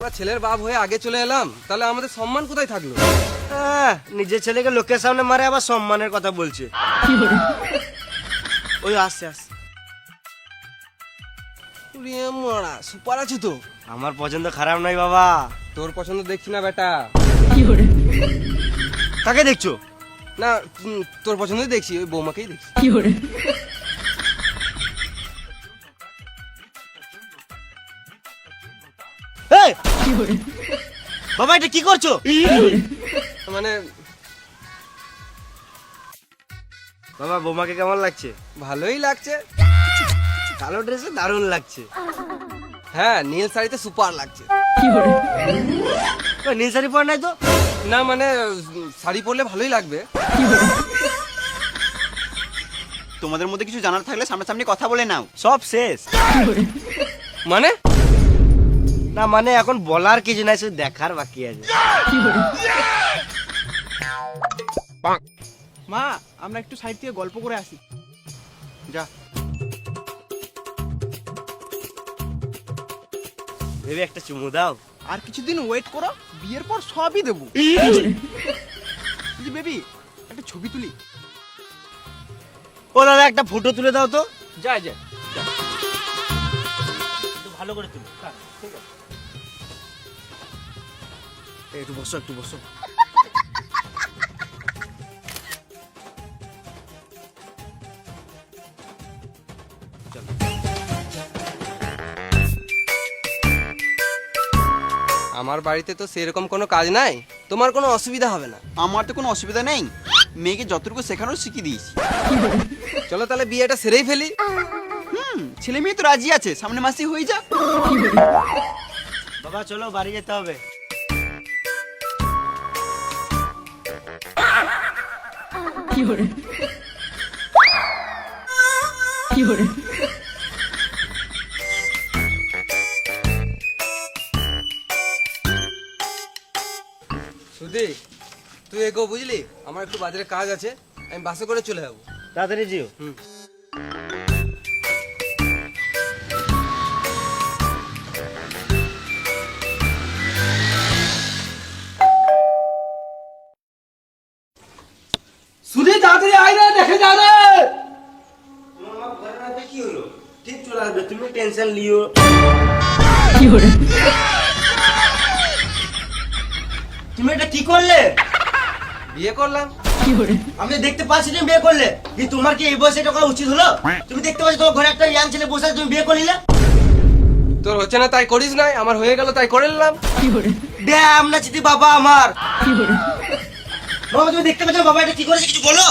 আমরা ছেলের বাপ হয়ে আগে চলে এলাম, তাহলে আমাদের সম্মান কোথায় থাকলো? নিজের ছেলেকে লোকের সামনে মারে আবার সম্মানের কথা বলছে। ওই আসছে আসছে। উড়িয়ে মারা, সুপার আছে তো। আমার পছন্দ খারাপ নয় বাবা। তোর পছন্দ দেখছি না বেটা। কাকে দেখছো? না, তোর পছন্দই দেখছি, ওই বৌমাকেই দেখছি। এই! বাবা এটা কি করছো? মানে বাবা বৌমাকে কেমন লাগছে? ভালোই লাগছে। কালো ড্রেসে দারুণ লাগছে। হ্যাঁ, নীল শাড়িতে সুপার লাগছে। ওই নীল শাড়ি পরে নাই তো? না মানে শাড়ি পরলে ভালোই লাগবে। তোমাদের মধ্যে কিছু জানার থাকলে সামনাসামনি কথা বলে নাও। সব শেষ। মানে না মানে এখন বলার কিছু নাই, শুধু দেখার বাকি আছে। মা, আমরা একটু সাইড থেকে গল্প করে আসি। যা। ভেবে একটা চুমু দাও। আর কিছুদিন ওয়েট করো, বিয়ের পর সবই দেবো। বেবি, একটা ছবি তুলি। ও দাদা একটা ফটো তুলে দাও তো। যা যা। ভালো করে তুলো। ঠিক আছে, একটু বসো একটু বসো। আমার বাড়িতে তো সেরকম কোনো কাজ নাই, তোমার কোনো অসুবিধা হবে না। আমার তো কোনো অসুবিধা নেই, মেয়েকে যতটুকু শেখানোর শিখিয়ে দিয়েছি। চলো তাহলে বিয়েটা সেরেই ফেলি। ছেলে মেয়ে তো রাজি আছে, সামনে মাসে হয়ে যা। বাবা চলো বাড়ি যেতে হবে। সুধি, তুই এগো, বুঝলি আমার একটু বাজারে কাজ আছে, আমি বাসে করে চলে যাবো। তাড়াতাড়ি যেও। হুম। সুধি তাড়াতাড়ি আয় রে, দেখে যা রে। কি হলো? ঠিক চলে আসবে, তুমি টেনশন লিও। তুমি এটা কি করলে? বিয়ে করলাম। আমি দেখতে পাচ্ছি তুমি বিয়ে করলে, কি তোমার কি এই বয়সে এটা করা উচিত হলো? তুমি দেখতে পাচ্ছ তোমার ঘরে একটা ইয়াং ছেলে বসে আছে, তুমি বিয়ে করে নিলে। তোর হচ্ছে না তাই করিস নাই, আমার হয়ে গেল তাই করে নিলাম। ড্যাম না চিতি বাবা আমার। বাবা তুমি দেখতে পাচ্ছ বাবা এটা কি করেছে, কিছু বলো।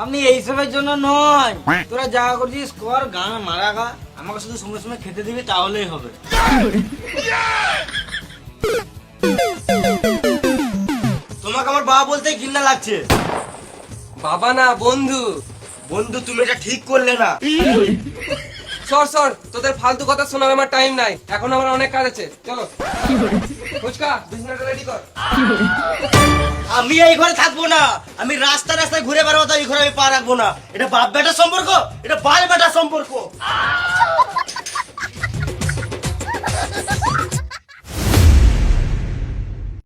আমি এইসবের জন্য নয়, তোরা যা করছিস কর, গান মারা গা, আমাকে শুধু সময় সময় খেতে দিবি তাহলেই হবে। তোমাকে আমার বাবা বলতে ঘৃণা লাগছে। বাবা না, বন্ধু। বন্ধু তুমি এটা ঠিক করলে না। সর সর, তোদের ফালতু কথা শোনার আমার টাইম নাই, এখন আমার অনেক কাজ আছে। চলো ফুচকা বিছানাটা রেডি কর। আমি এই ঘরে থাকবো না, আমি রাস্তা রাস্তায় ঘুরে বেড়াবো, তো এই ঘরে আমি পা রাখবো না। এটা বাপ বেটার সম্পর্ক, এটা বাল বেটার সম্পর্ক।